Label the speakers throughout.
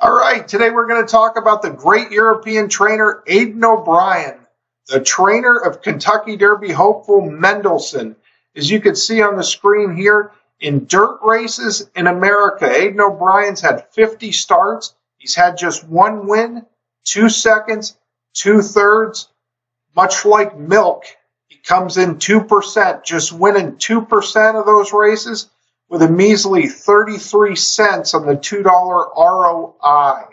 Speaker 1: All right, today we're going to talk about the great European trainer Aidan O'Brien, the trainer of Kentucky Derby hopeful Mendelssohn. As you can see on the screen here, in dirt races in America, Aidan O'Brien's had 50 starts. He's had just one win, 2 seconds, 2/3. Much like milk, he comes in 2%, just winning 2% of those races, with a measly 33 cents on the $2 ROI.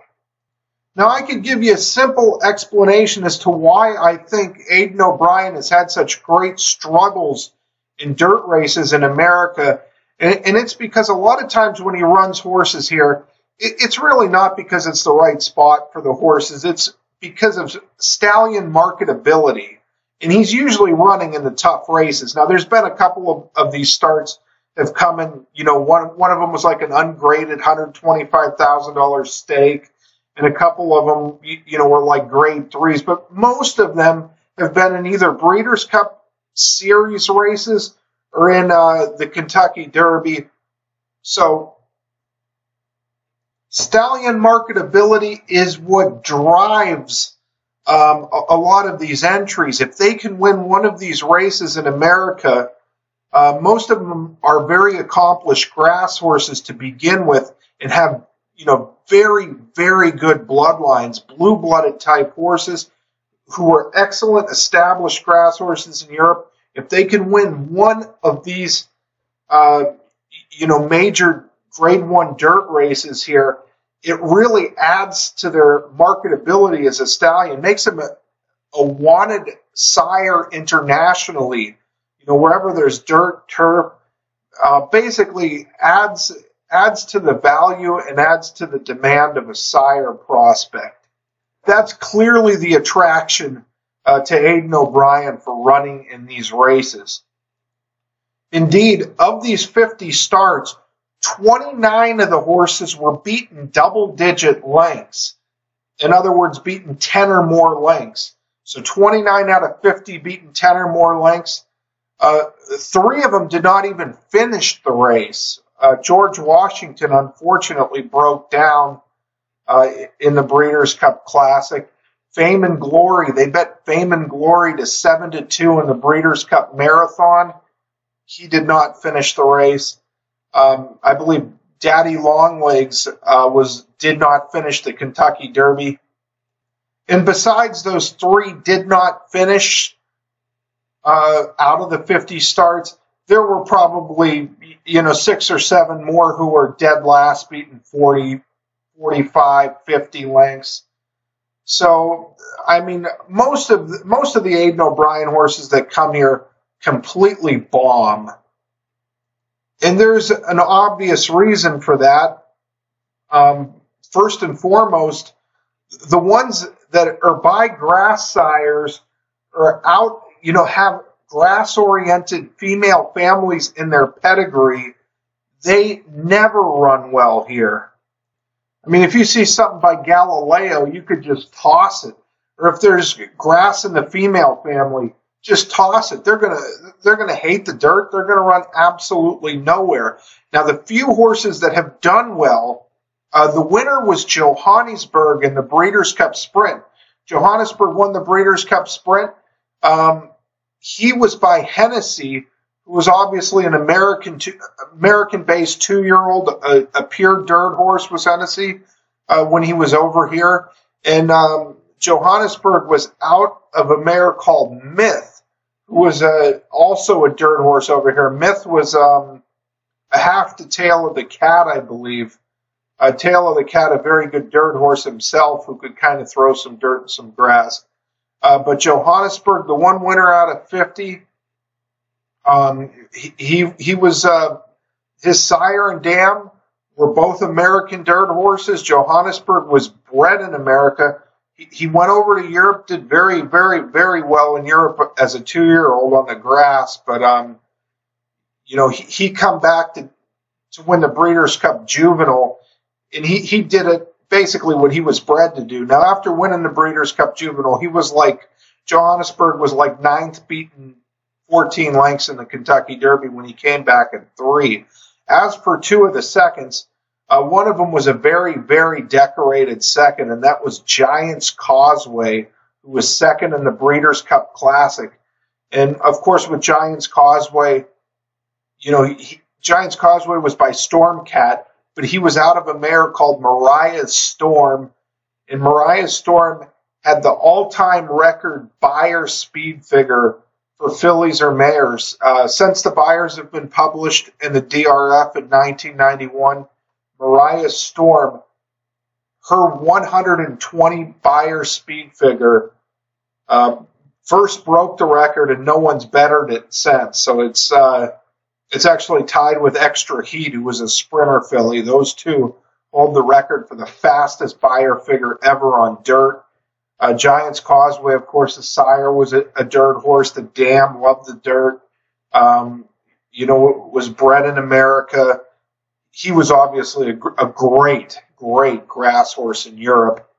Speaker 1: Now, I could give you a simple explanation as to why I think Aidan O'Brien has had such great struggles in dirt races in America, and it's because a lot of times when he runs horses here, it's really not because it's the right spot for the horses. It's because of stallion marketability, and he's usually running in the tough races. Now, there's been a couple of these starts have come in, one of them was like an ungraded $125,000 stake, and a couple of them, were like grade 3s, but most of them have been in either Breeders' Cup Series races or in the Kentucky Derby. So stallion marketability is what drives a lot of these entries. If they can win one of these races in America, most of them are very accomplished grass horses to begin with and have, very, very good bloodlines, blue-blooded type horses who are excellent established grass horses in Europe. If they can win one of these, major grade 1 dirt races here, it really adds to their marketability as a stallion, makes them a wanted sire internationally. Wherever there's dirt, turf, basically adds to the value and adds to the demand of a sire prospect. That's clearly the attraction to Aidan O'Brien for running in these races. Indeed, of these 50 starts, 29 of the horses were beaten double-digit lengths. In other words, beaten 10 or more lengths. So 29 out of 50 beaten 10 or more lengths. 3 of them did not even finish the race. George Washington, unfortunately, broke down in the Breeders' Cup Classic. Fame and Glory, they bet Fame and Glory to 7-2 in the Breeders' Cup Marathon. He did not finish the race. I believe Daddy Longlegs did not finish the Kentucky Derby. And besides those 3 did not finish out of the 50 starts, there were probably 6 or 7 more who were dead last, beaten 40, 45, 50 lengths. So, most of the Aidan O'Brien horses that come here completely bomb. And there's an obvious reason for that. First and foremost, the ones that are by grass sires are out, have grass-oriented female families in their pedigree. They never run well here. If you see something by Galileo, you could just toss it. Or if there's grass in the female family, just toss it. They're gonna hate the dirt. They're gonna run absolutely nowhere. Now, the few horses that have done well, the winner was Johannesburg in the Breeders' Cup Sprint. Johannesburg won the Breeders' Cup Sprint. He was by Hennessy, who was obviously an American-based 2-year-old, a pure dirt horse was Hennessy when he was over here. And Johannesburg was out of a mare called Myth, who was also a dirt horse over here. Myth was a half the Tail of the Cat, I believe. Tail of the Cat, a very good dirt horse himself, who could kind of throw some dirt and some grass. But Johannesburg, the one winner out of 50, he was, his sire and dam were both American dirt horses. Johannesburg was bred in America. He went over to Europe, did very, very, very well in Europe as a 2-year-old on the grass. But, he come back to win the Breeders' Cup Juvenile, and he did it basically what he was bred to do. Now, after winning the Breeders' Cup Juvenile, Johannesburg was like 9th, beaten 14 lengths in the Kentucky Derby when he came back at 3. As per 2 of the seconds, One of them was a very, very decorated second, and that was Giants Causeway, who was second in the Breeders' Cup Classic. And, of course, with Giants Causeway, Giants Causeway was by Stormcat, but he was out of a mare called Mariah's Storm. And Mariah's Storm had the all-time record Beyer speed figure for fillies or mares. Since the Beyers have been published in the DRF in 1991, Mariah's Storm, her 120 Beyer speed figure, first broke the record, and no one's bettered it since. So it's actually tied with Extra Heat, who was a sprinter filly. Those two hold the record for the fastest Beyer figure ever on dirt. Giants Causeway, of course, the sire was a dirt horse. The dam loved the dirt. Was bred in America. He was obviously a great, great grass horse in Europe.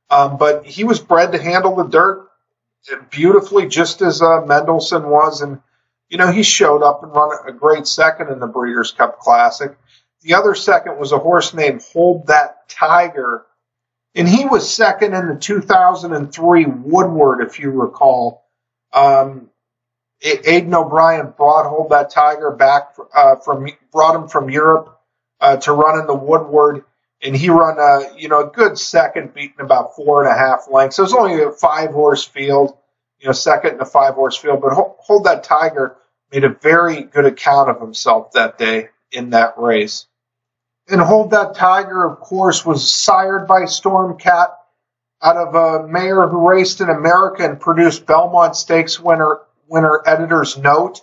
Speaker 1: But he was bred to handle the dirt beautifully, just as Mendelssohn was. And, he showed up and run a great second in the Breeders' Cup Classic. The other second was a horse named Hold That Tiger. And he was second in the 2003 Woodward, if you recall. Aidan O'Brien brought Hold That Tiger back brought him from Europe to run in the Woodward, and he run a good second, beating about 4.5 lengths. It was only a 5-horse field, second in a 5-horse field, but Hold That Tiger made a very good account of himself that day in that race. And Hold That Tiger, of course, was sired by Stormcat out of a mare who raced in America and produced Belmont Stakes winner editor's note.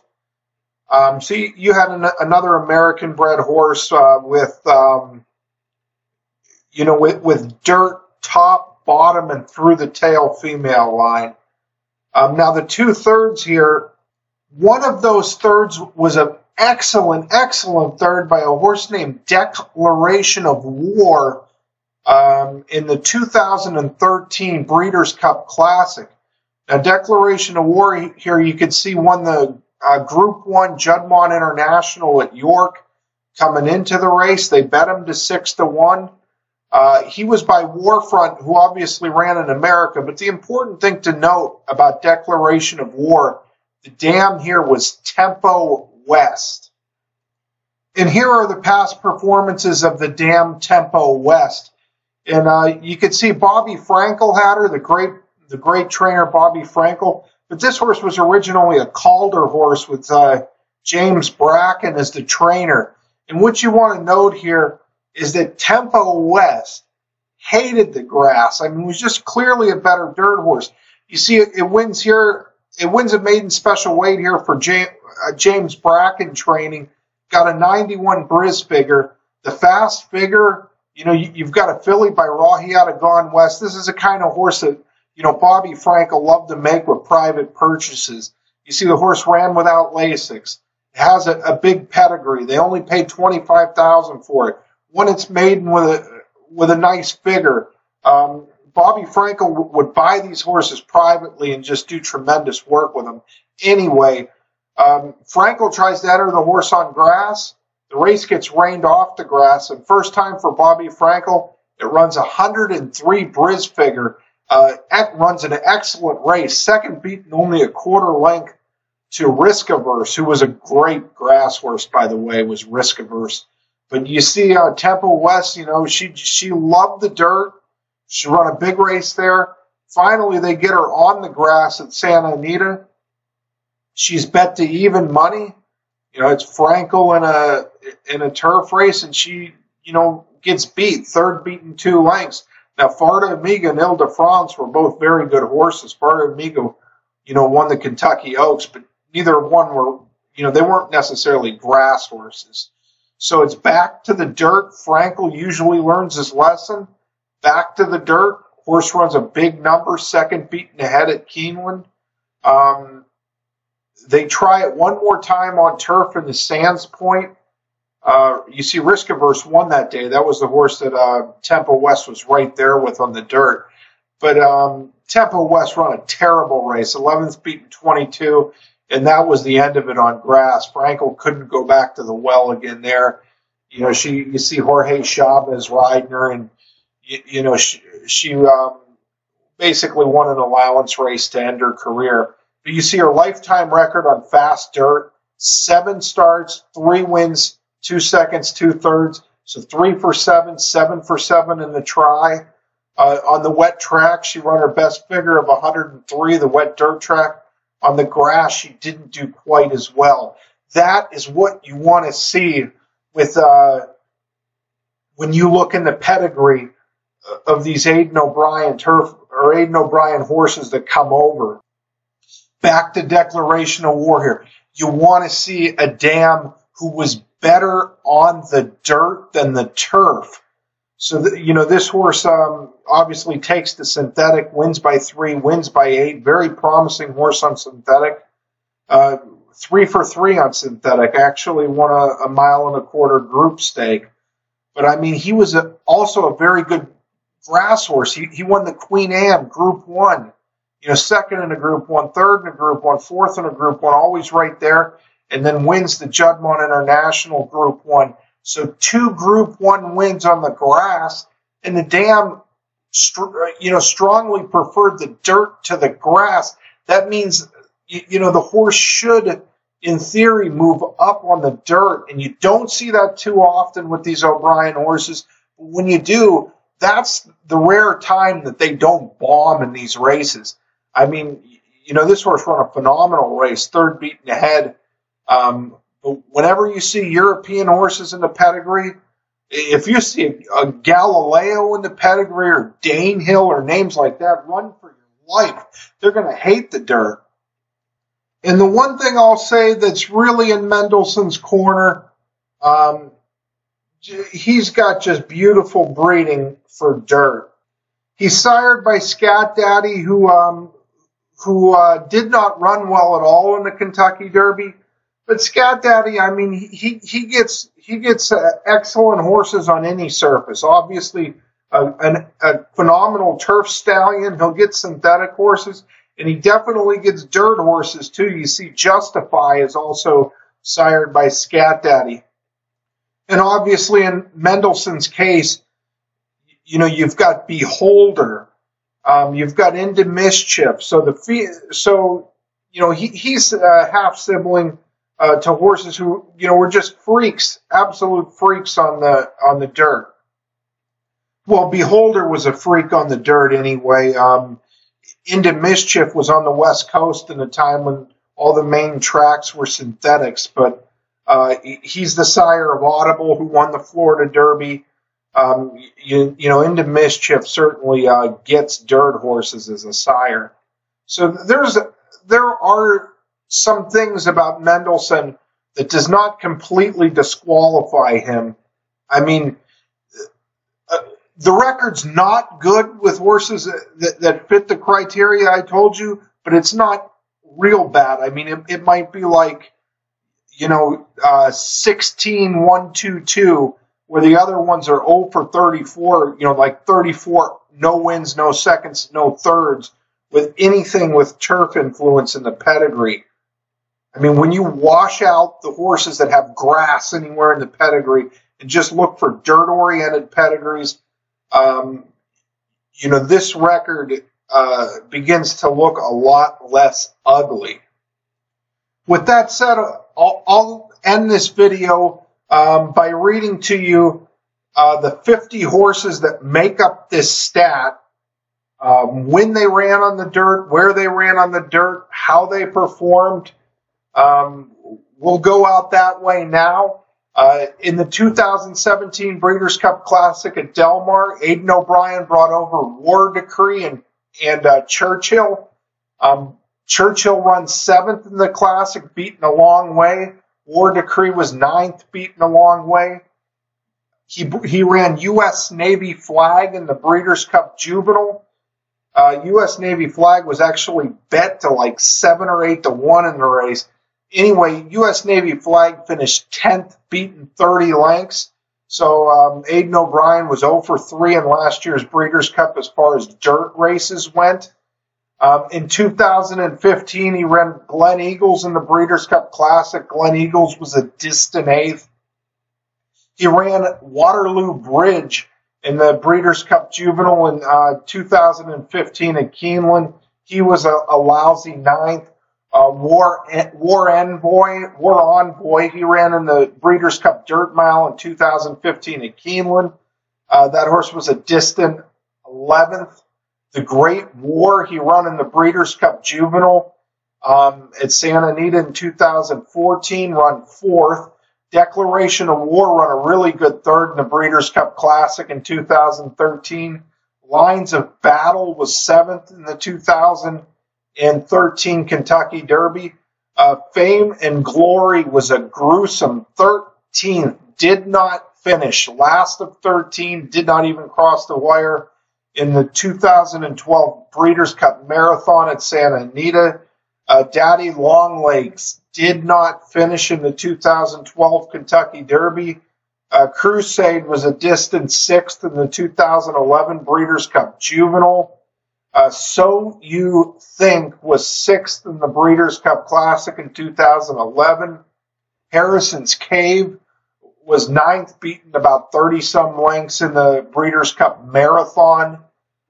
Speaker 1: So you had another American-bred horse with dirt, top, bottom, and through the tail female line. Now the 2 thirds here, one of those thirds was an excellent third by a horse named Declaration of War in the 2013 Breeders' Cup Classic. Now, Declaration of War here, you can see, won the Group 1 Juddmonte International at York coming into the race. They bet him to 6-1. He was by Warfront, who obviously ran in America. But the important thing to note about Declaration of War, the dam here was Tempo West. And here are the past performances of the dam Tempo West. And you can see Bobby Frankel had her, the great trainer Bobby Frankel. But this horse was originally a Calder horse with James Bracken as the trainer. And what you want to note here is that Tempo West hated the grass. I mean, it was just clearly a better dirt horse. You see, it wins here. It wins a maiden special weight here for James Bracken training. Got a 91 Briz figure. The fast figure, you've got a filly by Rahiata Gone West. This is a kind of horse that, Bobby Frankel loved to make with private purchases. You see, the horse ran without Lasix. It has a big pedigree. They only paid $25,000 for it. Won its maiden with a nice figure. Bobby Frankel would buy these horses privately and just do tremendous work with them. Anyway, Frankel tries to enter the horse on grass. The race gets reined off the grass, and first time for Bobby Frankel, it runs 103 Briz figure. Runs an excellent race. Second beaten only a quarter length to Risk Averse, who was a great grass horse, by the way, was Risk Averse. But you see Tempo West, she loved the dirt. She run a big race there. Finally, they get her on the grass at Santa Anita. She's bet to even money. It's Frankel in a turf race, and she, gets beat. Third beaten 2 lengths. Now, Farda Amiga and Ile de France were both very good horses. Farda Amiga, won the Kentucky Oaks, but neither one were, they weren't necessarily grass horses. So it's back to the dirt. Frankel usually learns his lesson. Back to the dirt. Horse runs a big number, second beaten ahead at Keeneland. They try it one more time on turf in the Sands Point. You see Risk Averse won that day. That was the horse that Tempo West was right there with on the dirt. But Tempo West run a terrible race, 11th beaten 22, and that was the end of it on grass. Frankel couldn't go back to the well again there. You see Jorge Chavez riding her, and she basically won an allowance race to end her career. But you see her lifetime record on fast dirt: 7 starts, 3 wins, 2 seconds, 2/3. So 3 for 7, 7 for 7 in the try. On the wet track, she run her best figure of 103, the wet dirt track. On the grass, she didn't do quite as well. That is what you want to see with when you look in the pedigree of these Aidan O'Brien horses that come over. Back to declaration of war here. You want to see a dam who was better on the dirt than the turf. So, this horse obviously takes the synthetic, wins by 3, wins by 8. Very promising horse on synthetic. 3 for 3 on synthetic. Actually won a 1.25 mile group stake. But, I mean, he was also a very good grass horse. He won the Queen Anne Group 1. Second in a Group 1, third in a Group 1, fourth in a Group 1, always right there. And then wins the Juddmonte International Group 1. So 2 Group 1 wins on the grass, and the dam, strongly preferred the dirt to the grass. That means, the horse should, in theory, move up on the dirt, and you don't see that too often with these O'Brien horses. But when you do, that's the rare time that they don't bomb in these races. I mean, this horse ran a phenomenal race, 3rd beaten ahead. But whenever you see European horses in the pedigree, if you see a Galileo in the pedigree or Danehill or names like that, run for your life. They're going to hate the dirt. And the one thing I'll say that's really in Mendelssohn's corner, he's got just beautiful breeding for dirt. He's sired by Scat Daddy, who did not run well at all in the Kentucky Derby. But Scat Daddy, I mean, he gets excellent horses on any surface. Obviously, a phenomenal turf stallion. He'll get synthetic horses, and he definitely gets dirt horses too. You see, Justify is also sired by Scat Daddy, and obviously in Mendelssohn's case, you've got Beholder, you've got Into Mischief. So he's a half sibling to horses who, were just freaks, absolute freaks on the dirt. Well, Beholder was a freak on the dirt anyway. Into Mischief was on the West Coast in a time when all the main tracks were synthetics, but he's the sire of Audible, who won the Florida Derby. Into Mischief certainly gets dirt horses as a sire. So there are some things about Mendelssohn that does not completely disqualify him. I mean, the record's not good with horses that fit the criteria I told you, but it's not real bad. I mean, it might be like, 16-1-2-2, where the other ones are 0 for 34, like 34, no wins, no seconds, no thirds, with anything with turf influence in the pedigree. I mean, when you wash out the horses that have grass anywhere in the pedigree and just look for dirt-oriented pedigrees, this record begins to look a lot less ugly. With that said, I'll end this video by reading to you the 50 horses that make up this stat, when they ran on the dirt, where they ran on the dirt, how they performed. We'll go out that way now. In the 2017 Breeders' Cup Classic at Del Mar, Aidan O'Brien brought over War Decree and Churchill. Churchill runs 7th in the Classic, beaten a long way. War Decree was 9th, beaten a long way. He ran U.S. Navy Flag in the Breeders' Cup Juvenile. U.S. Navy Flag was actually bet to like 7 or 8 to 1 in the race. Anyway, U.S. Navy Flag finished 10th, beaten 30 lengths. So Aidan O'Brien was 0 for 3 in last year's Breeders' Cup as far as dirt races went. In 2015, he ran Glen Eagles in the Breeders' Cup Classic. Glen Eagles was a distant 8th. He ran Waterloo Bridge in the Breeders' Cup Juvenile in 2015 at Keeneland. He was a lousy ninth. War Envoy, he ran in the Breeders' Cup Dirt Mile in 2015 at Keeneland. That horse was a distant 11th. The Great War, he ran in the Breeders' Cup Juvenile at Santa Anita in 2014, run 4th. Declaration of War run a really good 3rd in the Breeders' Cup Classic in 2013. Lines of Battle was 7th in the 2013 Kentucky Derby. Fame and Glory was a gruesome 13th. Did not finish. Last of 13. Did not even cross the wire in the 2012 Breeders' Cup Marathon at Santa Anita. Daddy Longlegs did not finish in the 2012 Kentucky Derby. Crusade was a distant 6th in the 2011 Breeders' Cup Juvenile. So You Think was 6th in the Breeders' Cup Classic in 2011. Harrison's Cave was 9th, beaten about 30-some lengths in the Breeders' Cup Marathon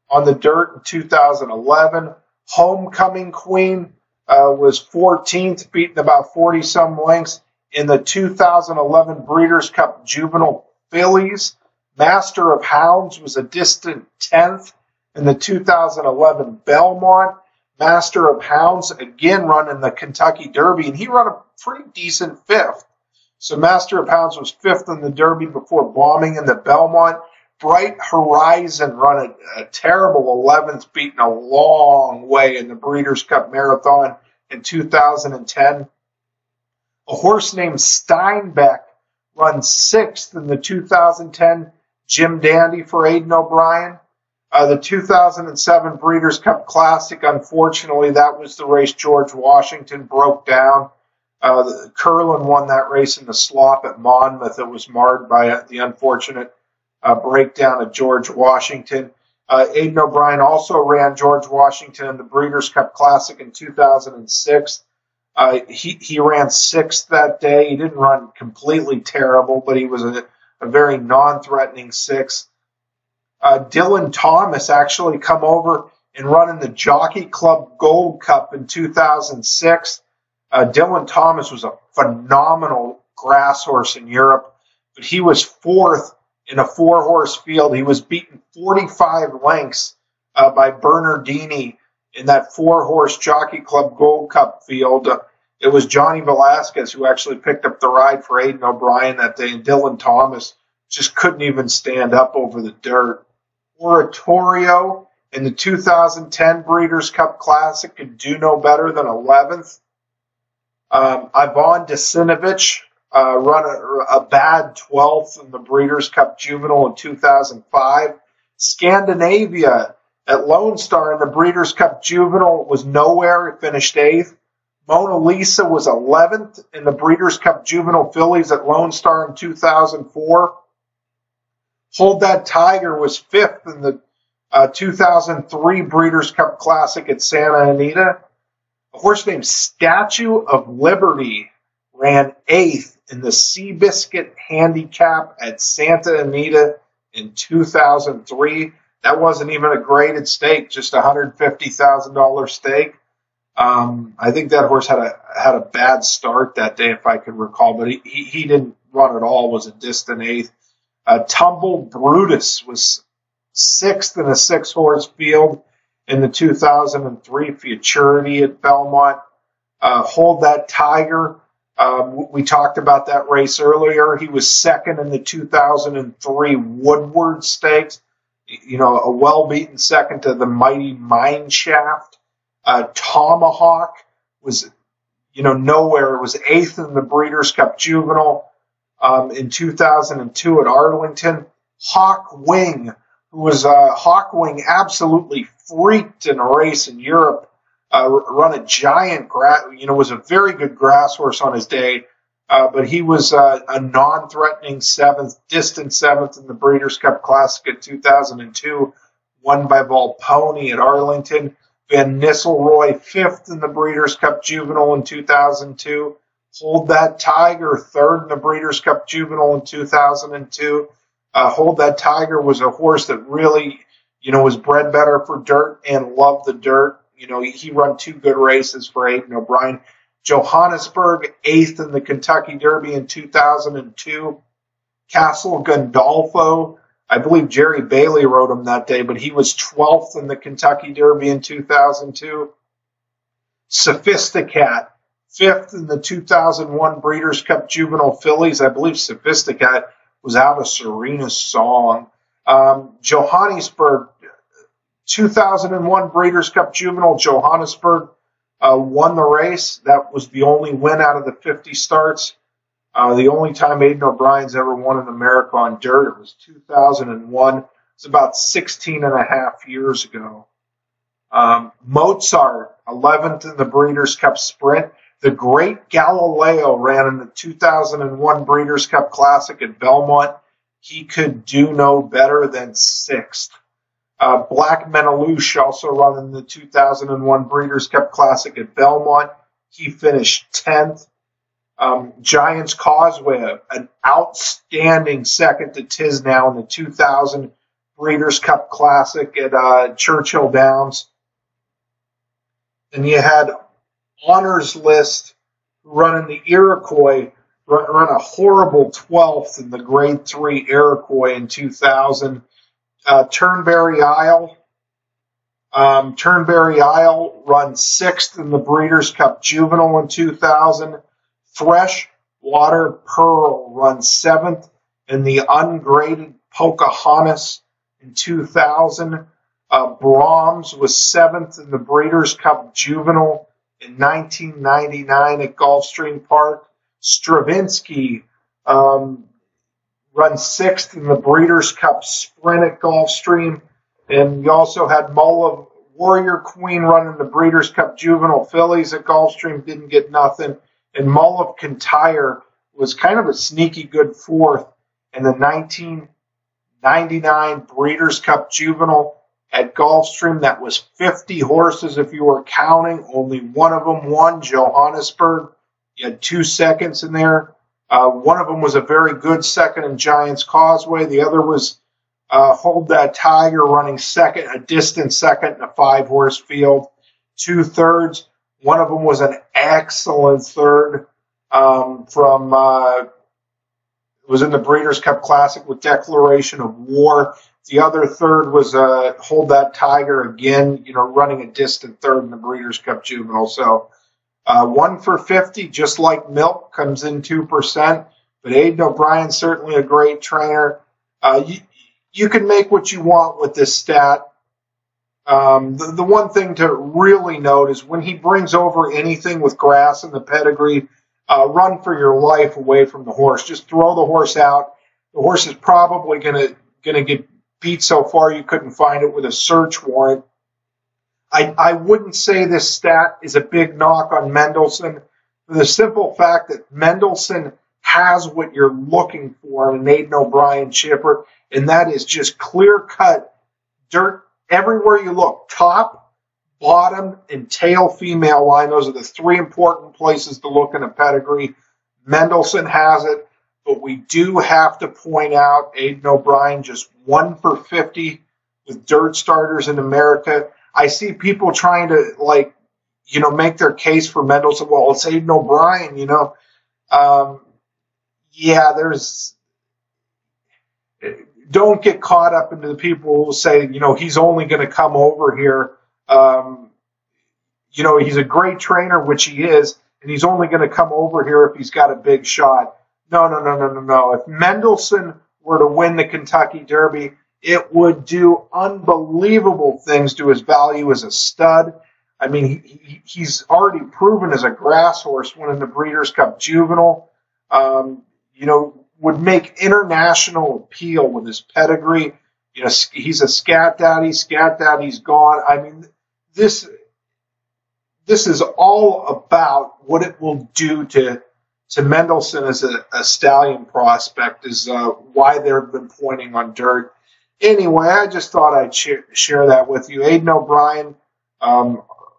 Speaker 1: on the dirt in 2011. Homecoming Queen was 14th, beaten about 40-some lengths in the 2011 Breeders' Cup Juvenile Fillies. Master of Hounds was a distant 10th in the 2011 Belmont. Master of Hounds again run in the Kentucky Derby, and he run a pretty decent 5th. So Master of Hounds was 5th in the Derby before bombing in the Belmont. Bright Horizon run a terrible 11th, beaten a long way in the Breeders' Cup Marathon in 2010. A horse named Steinbeck runs 6th in the 2010 Jim Dandy for Aidan O'Brien. The 2007 Breeders' Cup Classic, unfortunately, that was the race George Washington broke down. Curlin won that race in the slop at Monmouth. It was marred by the unfortunate breakdown of George Washington. Aidan O'Brien also ran George Washington in the Breeders' Cup Classic in 2006. He ran 6th that day. He didn't run completely terrible, but he was a very non-threatening 6th. Dylan Thomas actually come over and run in the Jockey Club Gold Cup in 2006. Dylan Thomas was a phenomenal grass horse in Europe, but he was 4th in a 4-horse field. He was beaten 45 lengths by Bernardini in that 4-horse Jockey Club Gold Cup field. It was Johnny Velasquez who actually picked up the ride for Aidan O'Brien that day, and Dylan Thomas just couldn't even stand up over the dirt. Oratorio in the 2010 Breeders' Cup Classic could do no better than 11th. Ivan Desinovich run a bad 12th in the Breeders' Cup Juvenile in 2005. Scandinavia at Lone Star in the Breeders' Cup Juvenile was nowhere. It finished 8th. Mona Lisa was 11th in the Breeders' Cup Juvenile Fillies at Lone Star in 2004. Hold That Tiger was 5th in the 2003 Breeders' Cup Classic at Santa Anita. A horse named Statue of Liberty ran 8th in the Seabiscuit Handicap at Santa Anita in 2003. That wasn't even a graded stake, just a $150,000 stake. I think that horse had a bad start that day, if I can recall, but he didn't run at all, was a distant 8th. Tumble Brutus was 6th in a 6-horse field in the 2003 Futurity at Belmont. Hold That Tiger, we talked about that race earlier. He was 2nd in the 2003 Woodward Stakes. You know, a well-beaten 2nd to the Mighty Mineshaft. Tomahawk was, nowhere. It was 8th in the Breeders' Cup Juvenile in 2002 at Arlington. Hawk Wing, who was Hawk Wing absolutely freaked in a race in Europe, run a giant was a very good grass horse on his day, but he was a non-threatening 7th, distant 7th in the Breeders' Cup Classic in 2002, won by Volponi at Arlington. Van Nistelrooy 5th in the Breeders' Cup Juvenile in 2002. Hold That Tiger, third in the Breeders' Cup Juvenile in 2002. Hold That Tiger was a horse that really, was bred better for dirt and loved the dirt. He run 2 good races for Aidan O'Brien. Johannesburg, 8th in the Kentucky Derby in 2002. Castle Gandolfo, I believe Jerry Bailey rode him that day, but he was 12th in the Kentucky Derby in 2002. Sophisticat, 5th in the 2001 Breeders' Cup Juvenile Fillies. I believe Sophisticat was out of Serena's Song. Johannesburg, 2001 Breeders' Cup Juvenile, Johannesburg won the race. That was the only win out of the 50 starts. The only time Aidan O'Brien's ever won in America on dirt, it was 2001. It's about 16 and a half years ago. Mozart, 11th in the Breeders' Cup Sprint. The Great Galileo ran in the 2001 Breeders' Cup Classic at Belmont. He could do no better than 6th. Black Menelouche also run in the 2001 Breeders' Cup Classic at Belmont. He finished 10th. Giants Causeway, an outstanding second to Tisnow in the 2000 Breeders' Cup Classic at Churchill Downs. And you had Honors List running the Iroquois, run a horrible 12th in the Grade 3 Iroquois in 2000. Turnberry Isle run 6th in the Breeders' Cup Juvenile in 2000. Freshwater Pearl run 7th in the ungraded Pocahontas in 2000. Brahms was 7th in the Breeders' Cup Juvenile in 1999 at Gulfstream Park. Stravinsky run 6th in the Breeders' Cup Sprint at Gulfstream. And you also had Mull Warrior Queen running the Breeders' Cup Juvenile Fillies at Gulfstream, didn't get nothing. And Mull of Kintyre was kind of a sneaky good 4th in the 1999 Breeders' Cup Juvenile at Gulfstream. That was 50 horses if you were counting. Only one of them won, Johannesburg. You had 2 seconds in there. One of them was a very good second in Giants Causeway. The other was Hold That Tiger running second, a distant second in a 5-horse field. 2/3. One of them was an excellent third it was in the Breeders' Cup Classic with Declaration of War. The other third was Hold That Tiger again, running a distant third in the Breeders' Cup Juvenile. So 1 for 50, just like Milk, comes in 2%. But Aidan O'Brien's certainly a great trainer. You can make what you want with this stat. The one thing to really note is when he brings over anything with grass in the pedigree, run for your life away from the horse. Just throw the horse out. The horse is probably gonna get beat so far you couldn't find it with a search warrant. I wouldn't say this stat is a big knock on Mendelssohn for the simple fact that Mendelssohn has what you're looking for in an Aidan O'Brien chipper, and that is just clear-cut dirt everywhere you look. Top, bottom, and tail female line. Those are the 3 important places to look in a pedigree. Mendelssohn has it, but we do have to point out Aidan O'Brien just 1 for 50 with dirt starters in America. I see people trying to, make their case for Mendelssohn. Well, it's Aidan O'Brien, don't get caught up into the people who will say, he's only going to come over here. He's a great trainer, which he is, and he's only going to come over here if he's got a big shot. No. If Mendelssohn were to win the Kentucky Derby, it would do unbelievable things to his value as a stud. I mean, he's already proven as a grass horse winning the Breeders' Cup Juvenile. Would make international appeal with his pedigree. He's a scat daddy. Scat daddy's gone. I mean, this is all about what it will do to Mendelssohn as a stallion prospect, is why they've been pointing on dirt. Anyway, I just thought I'd share that with you. Aidan O'Brien,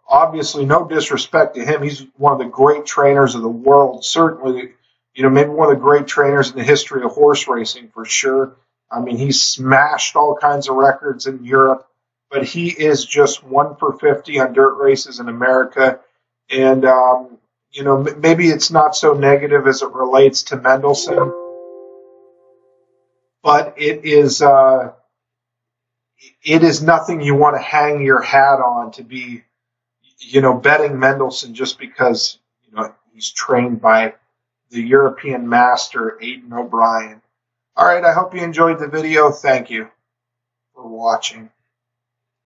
Speaker 1: obviously, no disrespect to him. He's one of the great trainers of the world. Certainly, maybe one of the great trainers in the history of horse racing for sure. I mean, he's smashed all kinds of records in Europe, but he is just 1 for 50 on dirt races in America. And, maybe it's not so negative as it relates to Mendelssohn, but it is nothing you want to hang your hat on to be, betting Mendelssohn just because, he's trained by the European master, Aidan O'Brien. All right, I hope you enjoyed the video. Thank you for watching.